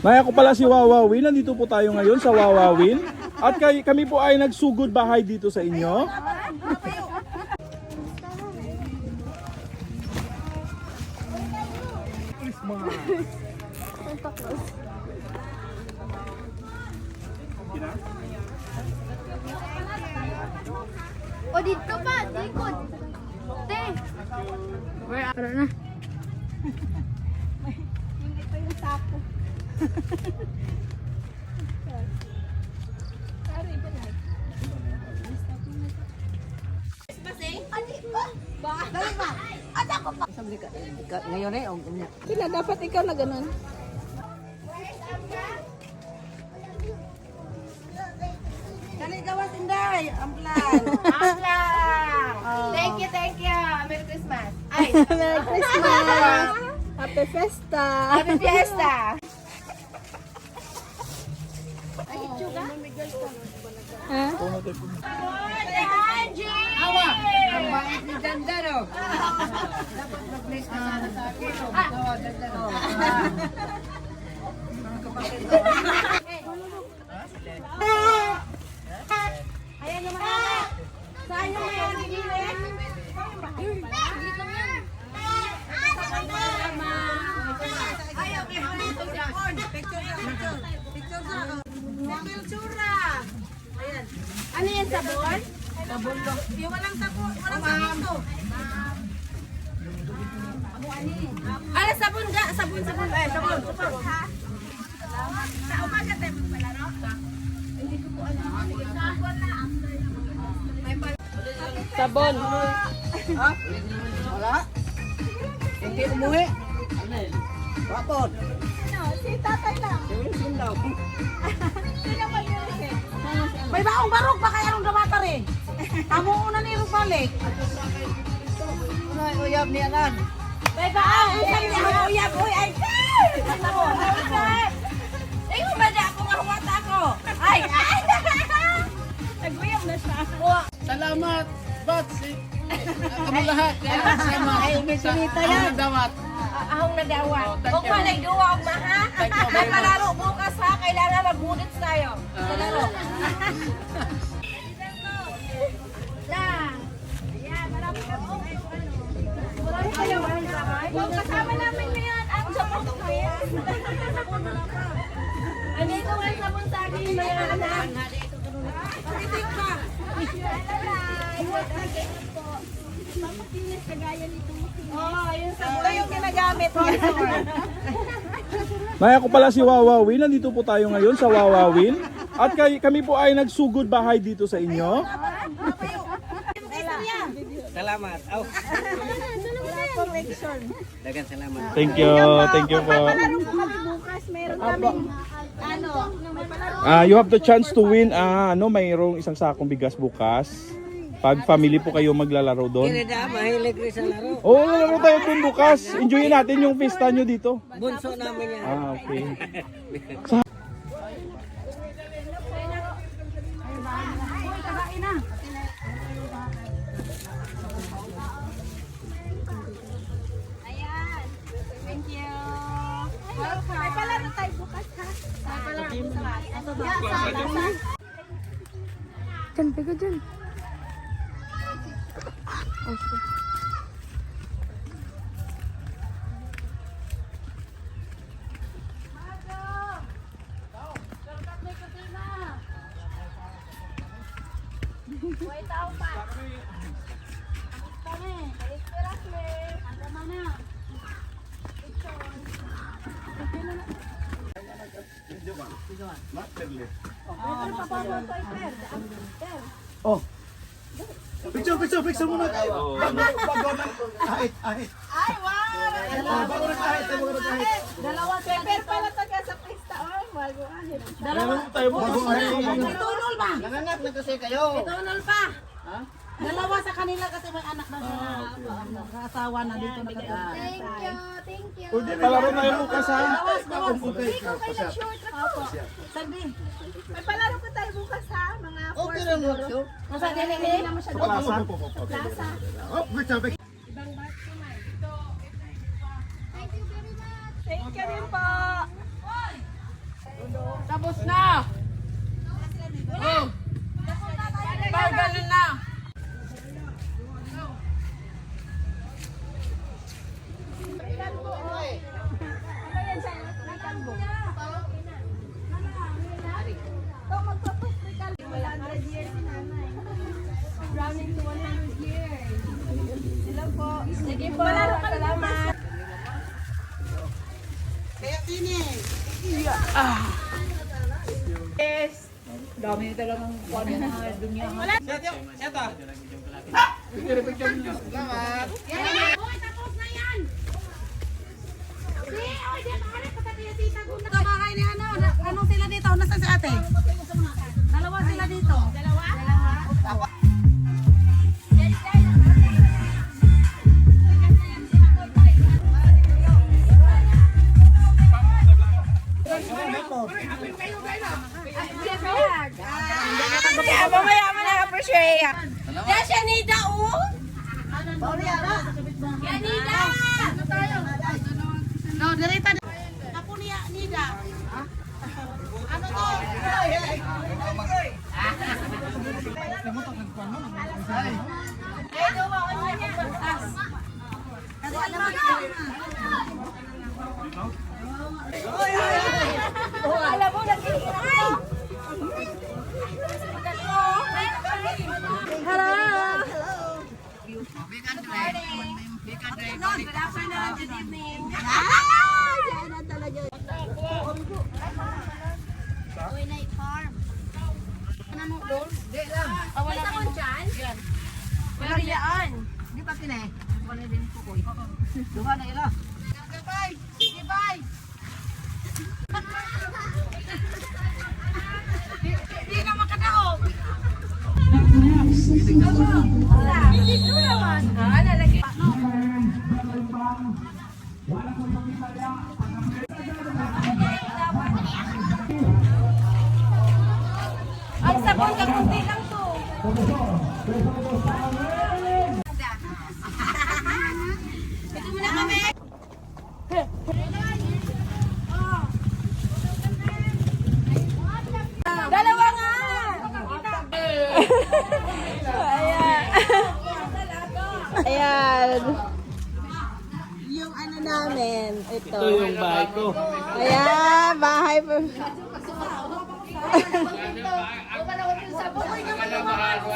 May ako pala si Wawawin. Nandito po tayo ngayon sa Wawawin. At kami po ay nagsugod bahay dito sa inyo. O dito pa, likod. Te. Para na. Ito yung sapo. Ngayon eh, Pila dapat ikaw na ganun. Dali gawas Inday, amplan. Thank you, thank you. Merry Christmas. Ay, Merry Christmas! Happy Festa! Happy Fiesta. Ha? Awa, ang bait ni Dandaro. Dapat mag-place ka sana sa akin. Oo, Dandaro. Ayan yung mga. Saan yung mga nagigilin? Ay, okay, dito siya. Picture sa ako. Picture. Ayan. Ano yan, sabon? Sabon lo. Yung walang sabon, walang sabon to. Ano, sabon ga? Sabon. Eh, sabon. Sa umaga tayo magpalaro. Sabon. Ha? Wala. Hindi umuwi. Bakit? Si tatay lang. Sundaw. Sino ba yun si? May baong barog pa kaya nung damata rin. Amo una ni Rubalik. Ay, uyab niya nan. May baang. Usap niya. Uyab, uy, ay. Ikaw ba na ako nga huwata ako? Ay! Naguyam na siya. Salamat, Batsy. Kami lahat. Ay, may sinita yan. Dawat. Ahong nadawat. Oh, thank Huwag you. pa nagduwa og maha. Thank you May very much. palaro bukas ha. Kailangan mag-budget tayo. Palaro. Lang. Ayan, marami ka po. Marami kayo. Huwag kasama namin ngayon ang sabon ko yan. Andito nga ang sabon sa akin, may anak. Pakitik pa. Mapakinis kagaya nito. Oh, yung sabon. Ito yung ginagamit niya. May ako pala si Wawawin. Nandito po tayo ngayon sa Wawawin. At kami po ay nagsugod bahay dito sa inyo. Salamat. Oh, Correction. dagan salamat. Thank you po. Palaro po kami bukas. Meron kami may palaro. You have the chance to win. Mayroong isang sakong bigas bukas. Pag family po kayo maglalaro doon. Kinida, mahilig rin sa laro. Oo, laro tayo doon bukas. Enjoyin natin yung fiesta nyo dito. Bunso namin yan. Okay. Ayan. Thank you. May palaro tayo bukas ha. May palaro. Diyan, bigo dyan. Oh. Picture muna tayo. Bago na kahit. Ay, wow! Bago na kahit. Dalawa paper pala taga sa pista. Oh, bago ahit. Bago Tunol ba? Nangangat na kasi kayo. Tunol pa. Dalawa sa kanila kasi may anak na sa asawa na dito nakatira. Thank you. Palaro tayo bukas ha. Sabi, May palaro po tayo bukas ha. Mga Okay lang mo. nasa dinili? Hindi naman siya Plaza. Plaza. Oh, wait, sabi. Thank you rin po. Ito, magpapastrikal. 100 years si nanay. Running to 100 years. Hello po. Sige po. Salamat. Kaya sini. Yes. Dami talagang kwan na dunya. Sa bahay ni ano, ano sila dito? Nasaan si ate? Dalawa sila dito. Mamaya mo na-appreciate. Yan siya Nida, oh. Yan Nida. No, direta. Ako niya, Nida. Ano to? Alam mo, nag-iingat. Hello. Good afternoon, good evening. Night farm. Ano mo doon? Wala akong dyan. Wala riyaan. Di pa kine. Wala din ko ko. Duha na ila. Bye. Sige, bye. Di na makadaog. Dito naman. Nalagay. Ang sabon, kakunti lang to. Ito muna kami. Dalawa nga! Ayan. Ayan. Yung ano namin, ito. Ito yung bahay ko. Ayan, bahay po.